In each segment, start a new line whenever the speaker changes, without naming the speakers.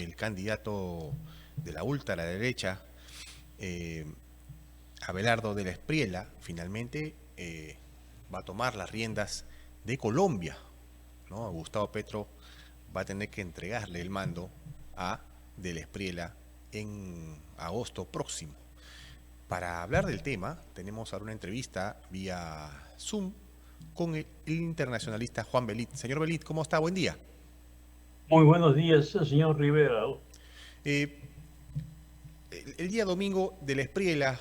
el candidato de la ultraderecha, eh, Abelardo de la Espriella, finalmente va a tomar las riendas de Colombia, ¿no? Gustavo Petro va a tener que entregarle el mando a de la Espriella en agosto próximo. Para hablar del tema, tenemos ahora una entrevista vía Zoom con el internacionalista Juan Belit. Señor Belit, ¿cómo está? Buen día.
Muy buenos días, señor Rivera.
Eh, el día domingo de la Espriella,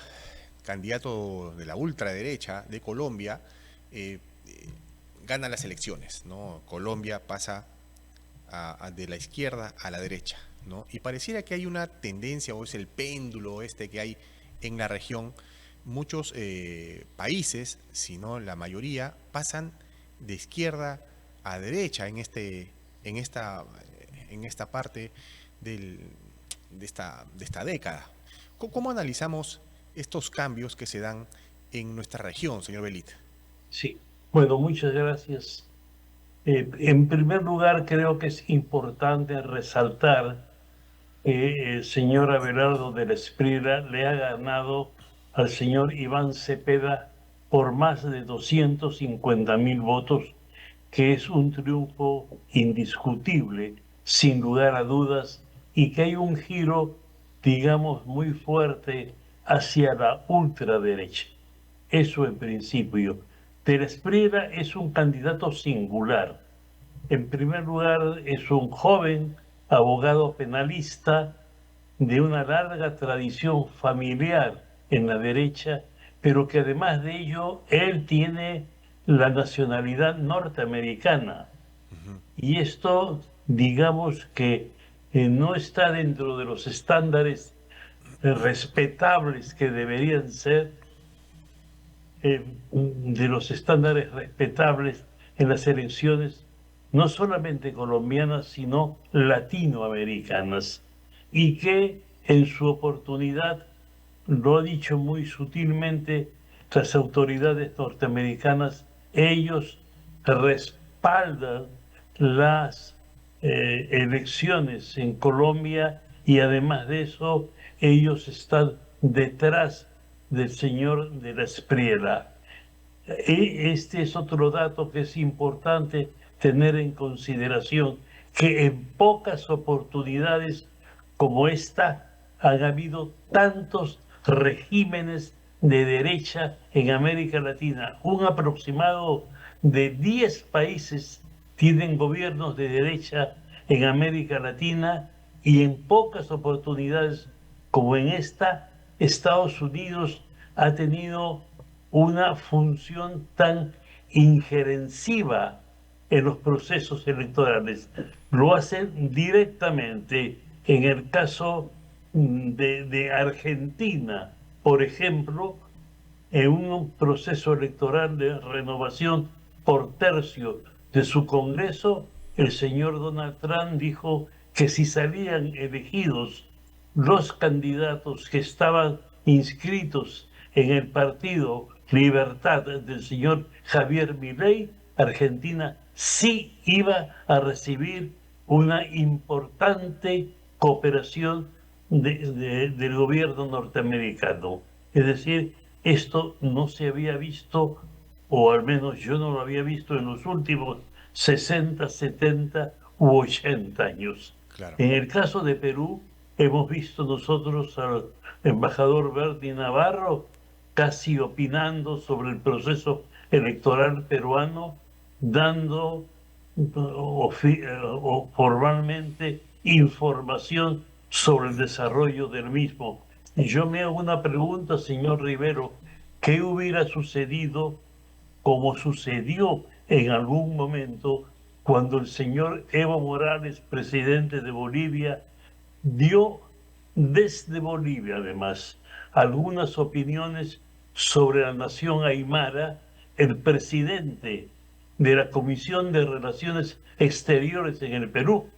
candidato de la ultraderecha de Colombia, gana las elecciones, ¿no? Colombia pasa de la izquierda a la derecha, ¿no? Y pareciera que hay una tendencia, o es el péndulo este que hay en la región. Muchos países, si no la mayoría, pasan de izquierda a derecha en esta, en esta parte del, de esta década. ¿Cómo analizamos estos cambios que se dan en nuestra región, señor Belit?
Sí, bueno, muchas gracias. En primer lugar, creo que es importante resaltar que el señor Abelardo de la Espriella le ha ganado al señor Iván Cepeda por más de 250.000 votos, que es un triunfo indiscutible, sin lugar a dudas, y que hay un giro, digamos, muy fuerte hacia la ultraderecha. Eso en principio. De la Espriella es un candidato singular. En primer lugar, es un joven abogado penalista de una larga tradición familiar en la derecha, pero que además de ello, él tiene la nacionalidad norteamericana. Y esto, digamos que no está dentro de los estándares respetables que deberían ser, de los estándares respetables en las elecciones, no solamente colombianas, sino latinoamericanas, y que en su oportunidad, lo ha dicho muy sutilmente las autoridades norteamericanas, ellos respaldan las elecciones en Colombia y además de eso, ellos están detrás del señor de la Espriella. Este es otro dato que es importante tener en consideración, que en pocas oportunidades como esta han habido tantos regímenes de derecha en América Latina. Un aproximado de 10 países tienen gobiernos de derecha en América Latina y en pocas oportunidades como en esta, Estados Unidos ha tenido una función tan injerenciva en los procesos electorales. Lo hacen directamente. En el caso de Argentina, por ejemplo, en un proceso electoral de renovación por tercio de su Congreso, el señor Donald Trump dijo que si salían elegidos los candidatos que estaban inscritos en el partido Libertad del señor Javier Milei, Argentina sí iba a recibir una importante cooperación del gobierno norteamericano. Es decir, esto no se había visto, o al menos yo no lo había visto en los últimos 60, 70 u 80 años.
Claro.
En el caso de Perú, hemos visto nosotros al embajador Bernie Navarro casi opinando sobre el proceso electoral peruano, dando o formalmente información sobre el desarrollo del mismo. Y yo me hago una pregunta, señor Rivero, ¿qué hubiera sucedido como sucedió en algún momento cuando el señor Evo Morales, presidente de Bolivia, dio desde Bolivia, además, algunas opiniones sobre la nación aymara? El presidente de la Comisión de Relaciones Exteriores en el Perú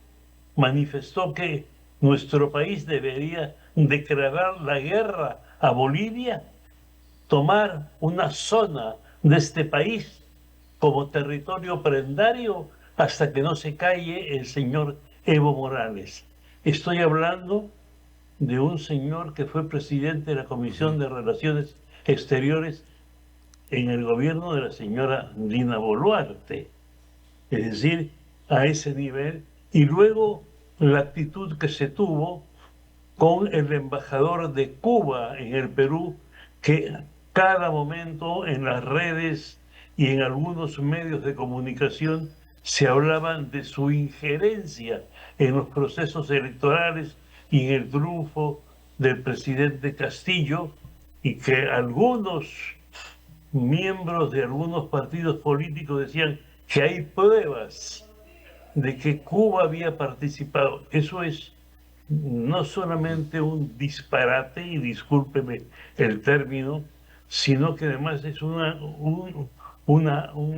manifestó que nuestro país debería declarar la guerra a Bolivia, tomar una zona de este país como territorio prendario hasta que no se calle el señor Evo Morales. Estoy hablando de un señor que fue presidente de la
Ujú.
Comisión de Relaciones Exteriores en el gobierno de la señora Dina Boluarte. Es decir, a ese nivel. Y luego la actitud que se tuvo con el embajador de Cuba en el Perú, que cada momento en las redes y en algunos medios de comunicación se hablaban de su injerencia en los procesos electorales y en el triunfo del presidente Castillo, y que algunos miembros de algunos partidos políticos decían que hay pruebas de que Cuba había participado. Eso es no
Ujú.
solamente un disparate, y discúlpeme el término, sino que además es un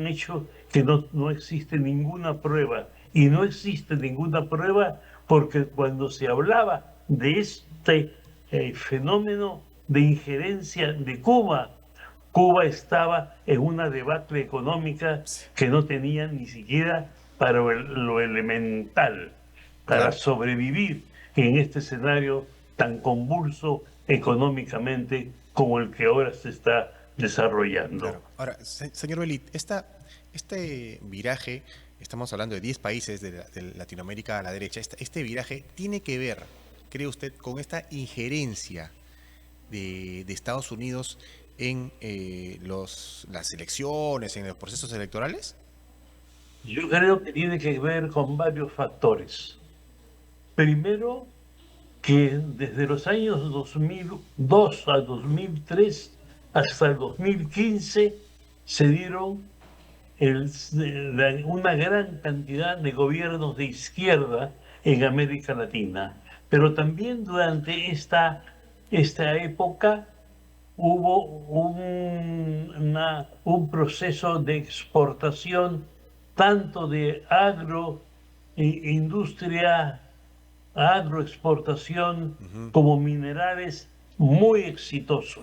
hecho que no existe ninguna prueba. Y no existe ninguna prueba porque cuando se hablaba de este fenómeno de injerencia de Cuba, Cuba estaba en una debacle económica
Sí,
que no tenía ni siquiera para lo elemental, para
claro,
sobrevivir en este escenario tan convulso económicamente como el que ahora se está
claro.
desarrollando.
Ahora, señor Belit, este viraje, estamos hablando de 10 países de Latinoamérica a la derecha, este viraje tiene que ver, ¿cree usted, con esta injerencia de Estados Unidos en las elecciones, en los procesos electorales?
Yo creo que tiene que ver con varios factores. Primero, que desde los años 2002 a 2003 hasta el 2015 se dieron una gran cantidad de gobiernos de izquierda en América Latina. Pero también durante esta época hubo un proceso de exportación tanto de industria, agroexportación
Ujú.
como minerales muy exitoso.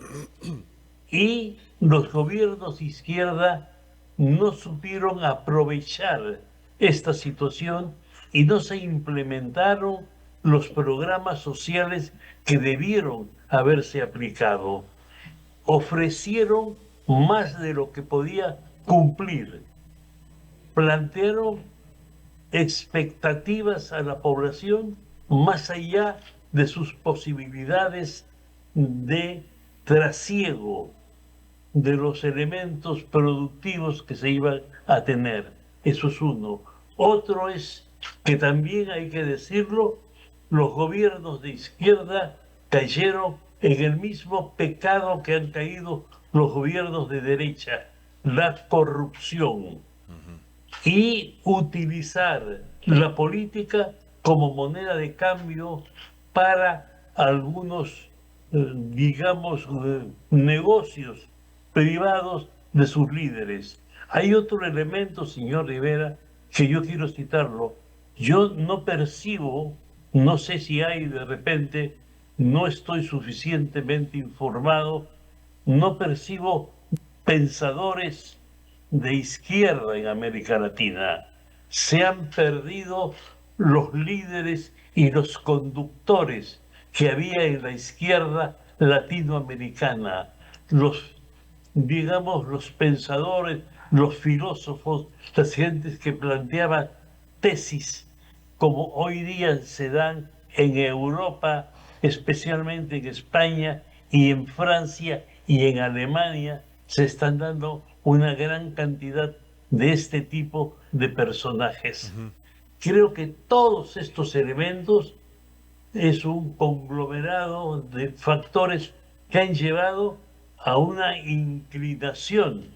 Y los gobiernos de izquierda no supieron aprovechar esta situación y no se implementaron los programas sociales que debieron haberse aplicado. Ofrecieron más de lo que podía cumplir. Plantearon expectativas a la población más allá de sus posibilidades de trasiego de los elementos productivos que se iban a tener. Eso es uno. Otro es que también hay que decirlo, los gobiernos de izquierda cayeron en el mismo pecado que han caído los gobiernos de derecha, la corrupción, y utilizar la política como moneda de cambio para algunos, digamos, negocios privados de sus líderes. Hay otro elemento, señor Rivera, que yo quiero citarlo. Yo no percibo, no sé si hay de repente, no estoy suficientemente informado, no percibo pensadores de izquierda en América Latina. Se han perdido los líderes y los conductores que había en la izquierda latinoamericana, los, digamos, los pensadores, los filósofos, las gentes que planteaban tesis como hoy día se dan en Europa, especialmente en España y en Francia y en Alemania, se están dando una gran cantidad de este tipo de personajes.
Ujú.
Creo que todos estos elementos es un conglomerado de factores que han llevado a una inclinación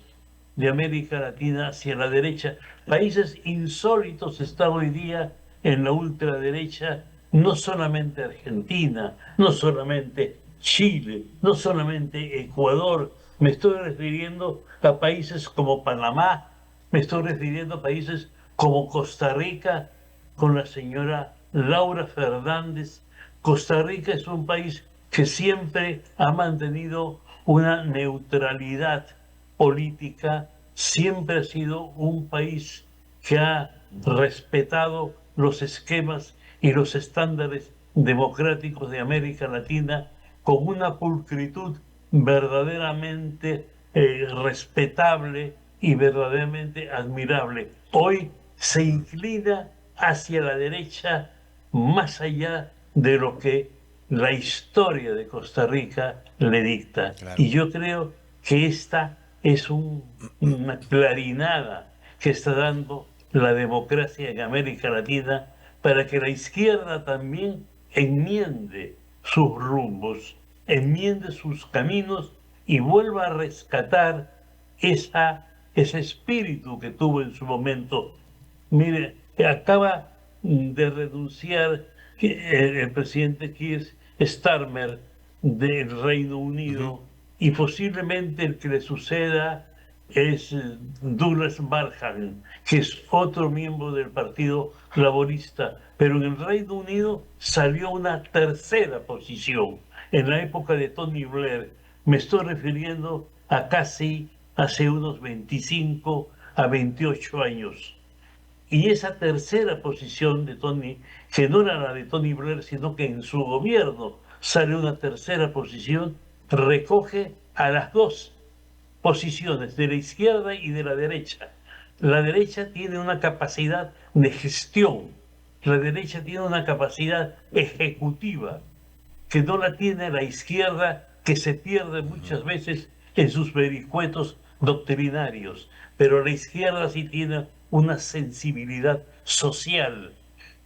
de América Latina hacia la derecha. Países insólitos están hoy día en la ultraderecha, no solamente Argentina, no solamente Chile, no solamente Ecuador, me estoy refiriendo a países como Panamá, me estoy refiriendo a países como Costa Rica, con la señora Laura Fernández. Costa Rica es un país que siempre ha mantenido una neutralidad política, siempre ha sido un país que ha respetado los esquemas y los estándares democráticos de América Latina con una pulcritud verdaderamente respetable y verdaderamente admirable. Hoy se inclina hacia la derecha más allá de lo que la historia de Costa Rica le dicta.
Claro.
Y yo creo que esta es una clarinada que está dando la democracia en América Latina para que la izquierda también enmiende sus rumbos, enmiende sus caminos y vuelva a rescatar ese espíritu que tuvo en su momento. Mire, acaba de renunciar el presidente Keir Starmer del Reino Unido y posiblemente el que le suceda es Douglas Markham, que es otro miembro del Partido Laborista. Pero en el Reino Unido salió una tercera posición en la época de Tony Blair. Me estoy refiriendo a casi hace unos 25 a 28 años. Y esa tercera posición de Tony, que no era la de Tony Blair, sino que en su gobierno sale una tercera posición, recoge a las dos posiciones, de la izquierda y de la derecha. La derecha tiene una capacidad de gestión, la derecha tiene una capacidad ejecutiva, que no la tiene la izquierda, que se pierde muchas veces en sus vericuetos doctrinarios, pero la izquierda sí tiene una sensibilidad social,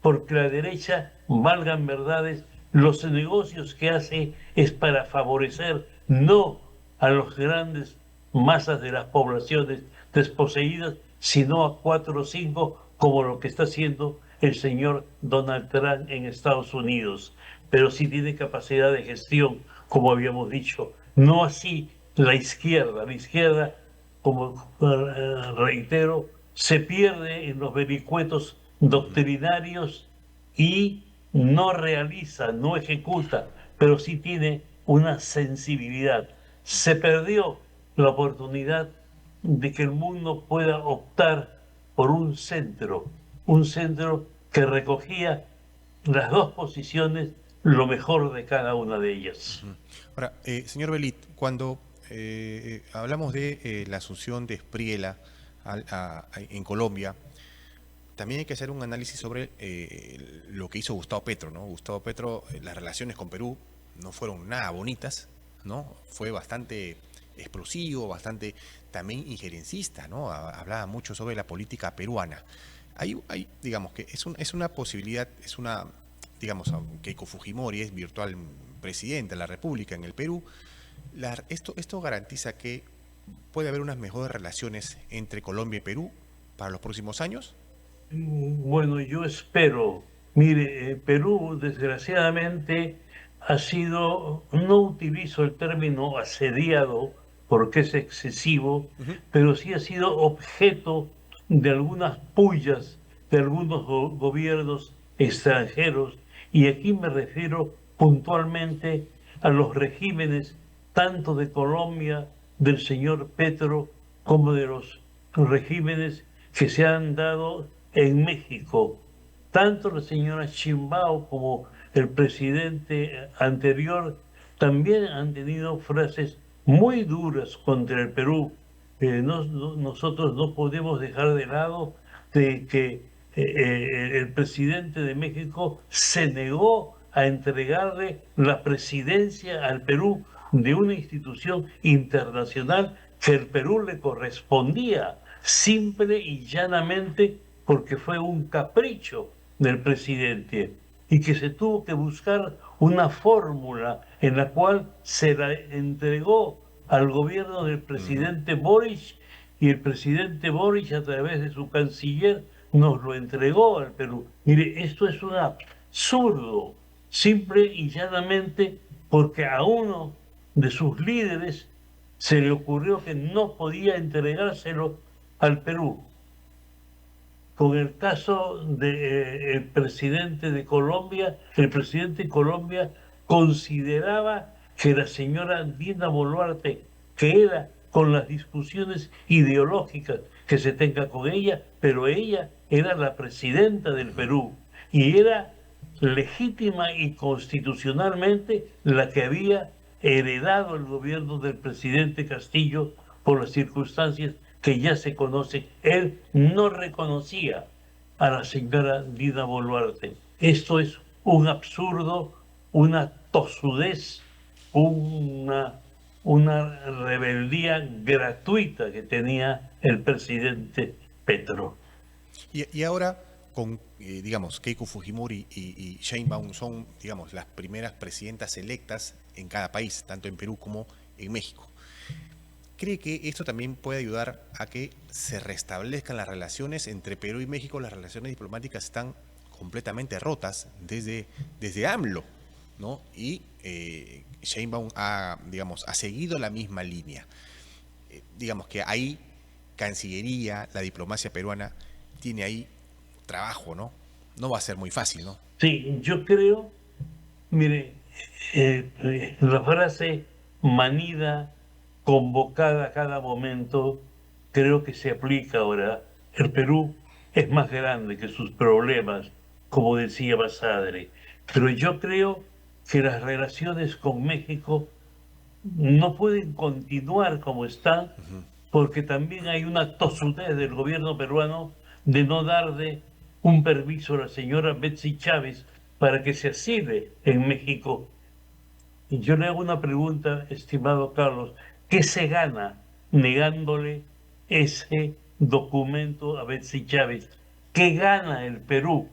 porque la derecha, valgan verdades, los negocios que hace es para favorecer no a los grandes masas de las poblaciones desposeídas, sino a 4 o 5, como lo que está haciendo el señor Donald Trump en Estados Unidos. Pero sí tiene capacidad de gestión, como habíamos dicho. No así la izquierda, como reitero, se pierde en los vericuetos doctrinarios y no realiza, no ejecuta, pero sí tiene una sensibilidad. Se perdió la oportunidad de que el mundo pueda optar por un centro que recogía las dos posiciones, lo mejor de cada una de ellas.
Ahora, señor Belit, cuando hablamos de la asunción de Espriella en Colombia, también hay que hacer un análisis sobre lo que hizo Gustavo Petro, ¿no? Gustavo Petro, las relaciones con Perú no fueron nada bonitas, ¿no? Fue bastante explosivo, bastante también injerencista, ¿no? Hablaba mucho sobre la política peruana. Hay digamos que es una posibilidad, digamos, que Keiko Fujimori es virtual presidente de la República en el Perú. Esto garantiza que puede haber unas mejores relaciones entre Colombia y Perú para los próximos años.
Bueno, yo espero. Mire, Perú desgraciadamente no utilizo el término asediado porque es excesivo, pero sí ha sido objeto de algunas pullas de algunos gobiernos extranjeros, y aquí me refiero puntualmente a los regímenes tanto de Colombia, del señor Petro, como de los regímenes que se han dado en México. Tanto la señora Chimbao como el presidente anterior también han tenido frases muy duras contra el Perú. Nosotros no podemos dejar de lado de que el presidente de México se negó a entregarle la presidencia al Perú de una institución internacional que el Perú le correspondía, simple y llanamente porque fue un capricho del presidente y que se tuvo que buscar una fórmula en la cual se la entregó al gobierno del presidente Boric, y el presidente Boric a través de su canciller nos lo entregó al Perú. Mire, esto es un absurdo, simple y llanamente porque a uno de sus líderes se le ocurrió que no podía entregárselo al Perú. Con el caso del presidente de Colombia, el presidente de Colombia consideraba que la señora Dina Boluarte, que era con las discusiones ideológicas que se tenga con ella, pero ella era la presidenta del Perú y era legítima y constitucionalmente la que había heredado el gobierno del presidente Castillo por las circunstancias que ya se conocen. Él no reconocía a la señora Dina Boluarte. Esto es un absurdo, una tosudez, una, una rebeldía gratuita que tenía el presidente Petro.
Y ahora, con, digamos, Keiko Fujimori y Sheinbaum son, digamos, las primeras presidentas electas en cada país, tanto en Perú como en México. ¿Cree que esto también puede ayudar a que se restablezcan las relaciones entre Perú y México? Las relaciones diplomáticas están completamente rotas desde AMLO, ¿no? Y Sheinbaum ha, digamos, ha seguido la misma línea. Digamos que ahí Cancillería, la diplomacia peruana, tiene ahí trabajo, ¿no? No va a ser muy fácil, ¿no?
Sí, yo creo, mire, la frase manida, convocada a cada momento, creo que se aplica ahora. El Perú es más grande que sus problemas, como decía Basadre, pero yo creo que las relaciones con México no pueden continuar como están, porque también hay una tosudez del gobierno peruano de no darle un permiso a la señora Betsy Chávez para que se asile en México. Y yo le hago una pregunta, estimado Carlos, ¿qué se gana negándole ese documento a Betsy Chávez? ¿Qué gana el Perú?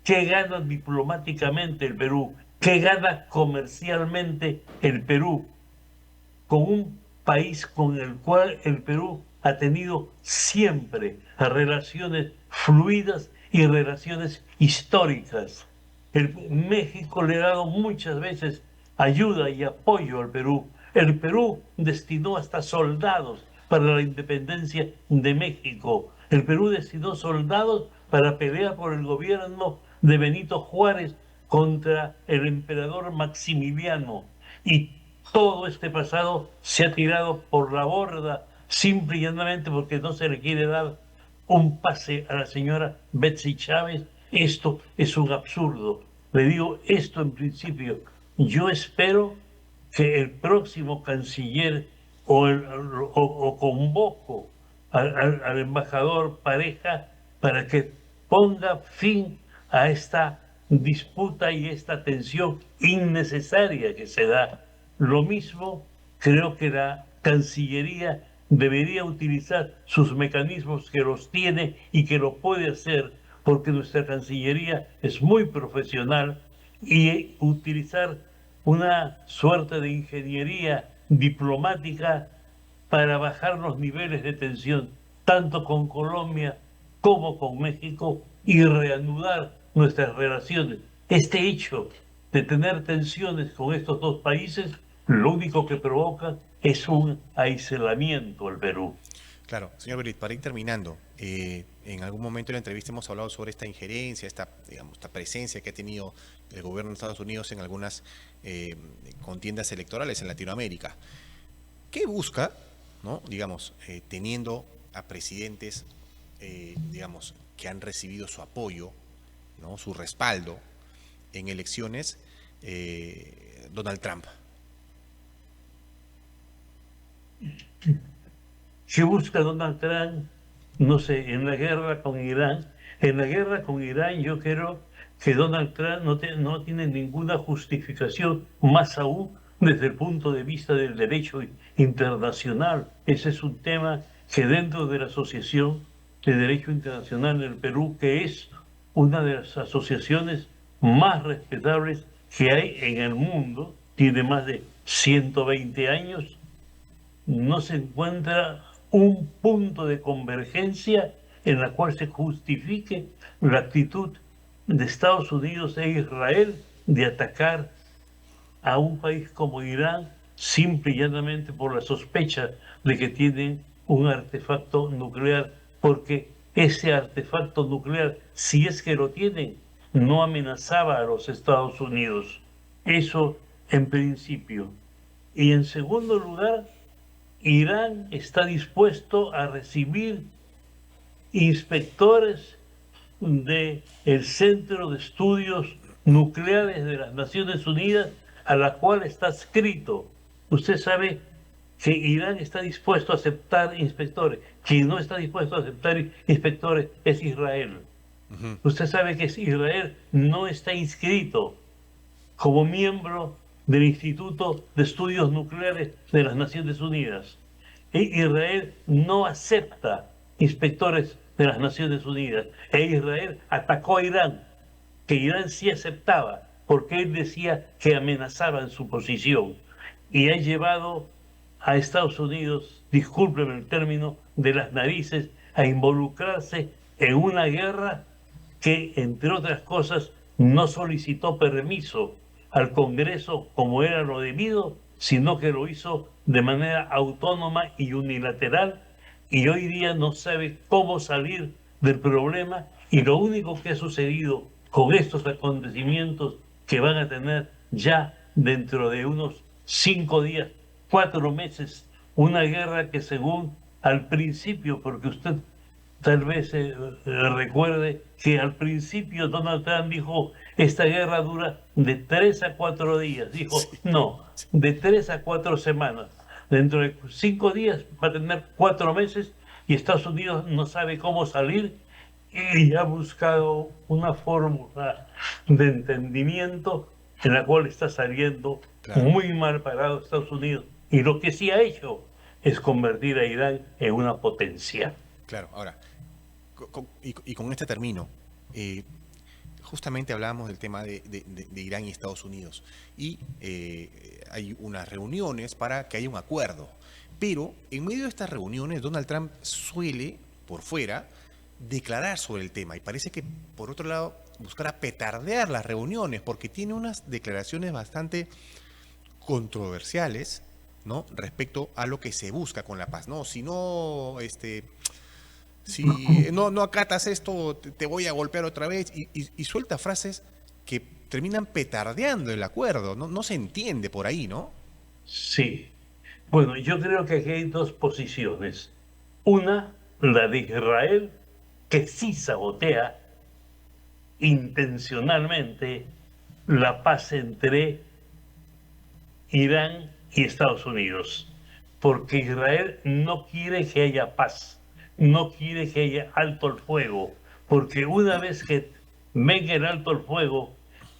¿Qué gana diplomáticamente el Perú? ¿Qué gana comercialmente el Perú con un país con el cual el Perú ha tenido siempre relaciones fluidas y relaciones históricas? México le ha dado muchas veces ayuda y apoyo al Perú. El Perú destinó hasta soldados para la independencia de México. El Perú destinó soldados para pelear por el gobierno de Benito Juárez contra el emperador Maximiliano. Y todo este pasado se ha tirado por la borda, simple y llanamente porque no se le quiere dar un pase a la señora Betsy Chávez. Esto es un absurdo. Le digo esto en principio. Yo espero que el próximo canciller o convoco al embajador Pareja para que ponga fin a esta disputa y esta tensión innecesaria que se da. Lo mismo creo que la Cancillería debería utilizar sus mecanismos que los tiene y que lo puede hacer, porque nuestra Cancillería es muy profesional, y utilizar una suerte de ingeniería diplomática para bajar los niveles de tensión, tanto con Colombia como con México, y reanudar nuestras relaciones. Este hecho de tener tensiones con estos dos países, lo único que provoca es un aislamiento al Perú.
Claro, señor Berit, para ir terminando, en algún momento de la entrevista hemos hablado sobre esta injerencia, esta, digamos, esta presencia que ha tenido el gobierno de Estados Unidos en algunas contiendas electorales en Latinoamérica. ¿Qué busca, no, digamos, teniendo a presidentes, digamos, que han recibido su apoyo, ¿no?, su respaldo en elecciones, Donald Trump?
¿Qué busca Donald Trump? No sé, en la guerra con Irán. En la guerra con Irán yo creo que Donald Trump no tiene ninguna justificación, más aún desde el punto de vista del derecho internacional. Ese es un tema que dentro de la Asociación de Derecho Internacional del Perú, que es una de las asociaciones más respetables que hay en el mundo, tiene más de 120 años, no se encuentra un punto de convergencia en la cual se justifique la actitud de Estados Unidos e Israel de atacar a un país como Irán simple y llanamente por la sospecha de que tienen un artefacto nuclear, porque ese artefacto nuclear, si es que lo tienen, no amenazaba a los Estados Unidos. Eso en principio. Y en segundo lugar, Irán está dispuesto a recibir inspectores del Centro de Estudios nucleares de las Naciones Unidas, a la cual está adscrito. Usted sabe que Irán está dispuesto a aceptar inspectores. Quien no está dispuesto a aceptar inspectores es Israel.
Ujú.
Usted sabe que Israel no está inscrito como miembro del Instituto de Estudios Nucleares de las Naciones Unidas. Israel no acepta inspectores de las Naciones Unidas. Israel atacó a Irán, que Irán sí aceptaba, porque él decía que amenazaban su posición. Y ha llevado a Estados Unidos, discúlpeme el término, de las narices, a involucrarse en una guerra que, entre otras cosas, no solicitó permiso al Congreso como era lo debido, sino que lo hizo de manera autónoma y unilateral, y hoy día no sabe cómo salir del problema, y lo único que ha sucedido con estos acontecimientos que van a tener ya dentro de unos 5 días, 4 meses, una guerra que según al principio, porque usted tal vez recuerde que al principio Donald Trump dijo, esta guerra dura de 3 a 4 días. Dijo,
Sí,
no,
sí.
de 3 a 4 semanas. Dentro de 5 días va a tener 4 meses y Estados Unidos no sabe cómo salir y ha buscado una fórmula de entendimiento en la cual está saliendo
Claro,
muy mal parado Estados Unidos. Y lo que sí ha hecho es convertir a Irán en una potencia.
claro. Ahora, y con este término, eh, justamente hablábamos del tema de Irán y Estados Unidos. Y hay unas reuniones para que haya un acuerdo. Pero en medio de estas reuniones, Donald Trump suele, por fuera, declarar sobre el tema. Y parece que, por otro lado, buscar petardear las reuniones, porque tiene unas declaraciones bastante controversiales, ¿no? Respecto a lo que se busca con la paz. No, si no, si no acatas esto, te voy a golpear otra vez. Y suelta frases que terminan petardeando el acuerdo. No se entiende por ahí, ¿no?
Sí. Bueno, yo creo que aquí hay dos posiciones. Una, la de Israel, que sí sabotea intencionalmente la paz entre Irán y Estados Unidos, porque Israel no quiere que haya paz, no quiere que haya alto el fuego, porque una vez que venga el alto el fuego,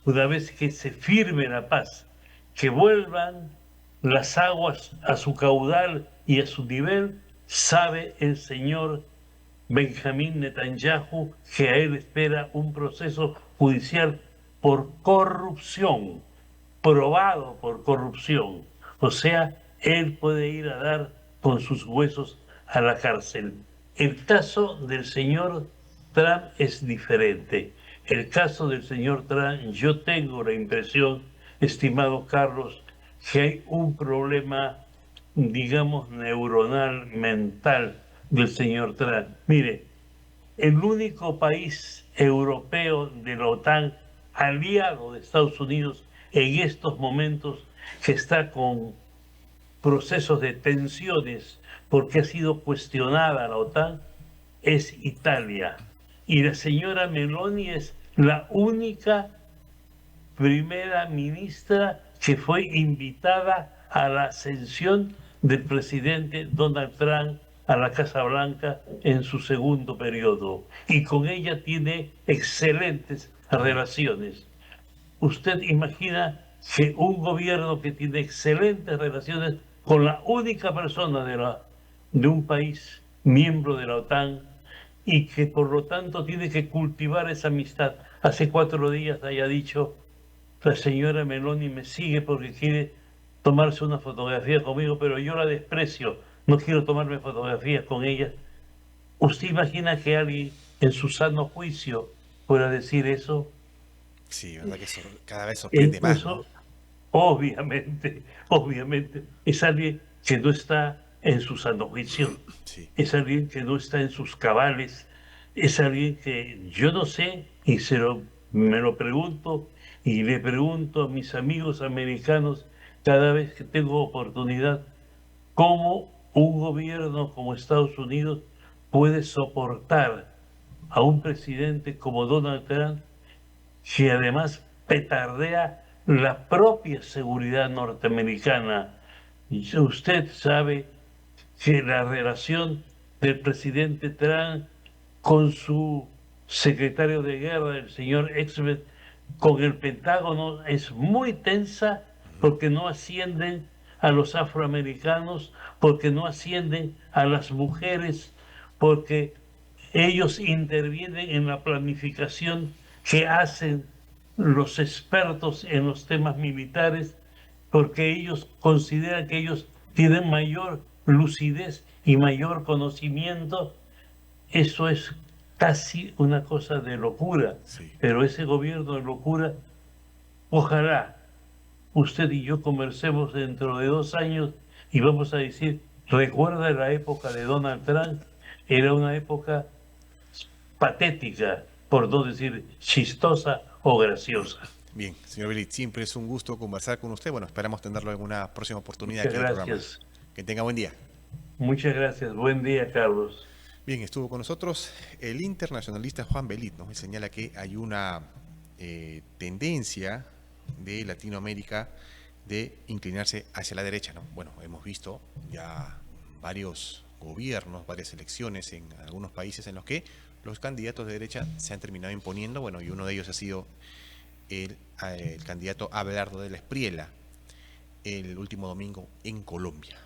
una vez que se firme la paz, que vuelvan las aguas a su caudal y a su nivel, sabe el señor Benjamín Netanyahu que a él espera un proceso judicial por corrupción, probado por corrupción. O sea, él puede ir a dar con sus huesos a la cárcel. El caso del señor Trump es diferente. El caso del señor Trump, yo tengo la impresión, estimado Carlos, que hay un problema, digamos, neuronal, mental del señor Trump. Mire, el único país europeo de la OTAN aliado de Estados Unidos en estos momentos que está con procesos de tensiones porque ha sido cuestionada la OTAN es Italia. Y la señora Meloni es la única primera ministra que fue invitada a la ascensión del presidente Donald Trump a la Casa Blanca en su segundo periodo. Y con ella tiene excelentes relaciones. Usted imagina que un gobierno que tiene excelentes relaciones con la única persona de un país miembro de la OTAN y que por lo tanto tiene que cultivar esa amistad. Hace 4 días haya dicho, la señora Meloni me sigue porque quiere tomarse una fotografía conmigo, pero yo la desprecio, no quiero tomarme fotografías con ella. ¿Usted imagina que alguien en su sano juicio pueda decir eso?
Sí, verdad que cada vez sorprende más, ¿no?
Eso obviamente, obviamente, es alguien que no está en su sano juicio,
Sí.
es alguien que no está en sus cabales, es alguien que yo no sé, y me lo pregunto, y le pregunto a mis amigos americanos cada vez que tengo oportunidad, cómo un gobierno como Estados Unidos puede soportar a un presidente como Donald Trump, que además petardea la propia seguridad norteamericana. Y usted sabe que la relación del presidente Trump con su secretario de guerra, el señor Exbet, con el Pentágono es muy tensa porque no ascienden a los afroamericanos, porque no ascienden a las mujeres, porque ellos intervienen en la planificación que hacen los expertos en los temas militares, porque ellos consideran que ellos tienen mayor lucidez y mayor conocimiento. Eso es casi una cosa de locura,
Sí.
pero ese gobierno de locura, ojalá usted y yo conversemos dentro de 2 años y vamos a decir, recuerda la época de Donald Trump, era una época patética, por no decir chistosa o graciosa.
Bien, señor Belit, siempre es un gusto conversar con usted. Bueno, esperamos tenerlo en una próxima oportunidad
Muchas
aquí en el programa.
gracias.
Que tenga buen día.
Muchas gracias. Buen día, Carlos.
Bien, estuvo con nosotros el internacionalista Juan Belit, ¿no? Él señala que hay una tendencia de Latinoamérica de inclinarse hacia la derecha, ¿no? Bueno, hemos visto ya varios gobiernos, varias elecciones en algunos países en los que los candidatos de derecha se han terminado imponiendo, bueno, y uno de ellos ha sido el candidato Abelardo de la Espriella el último domingo en Colombia.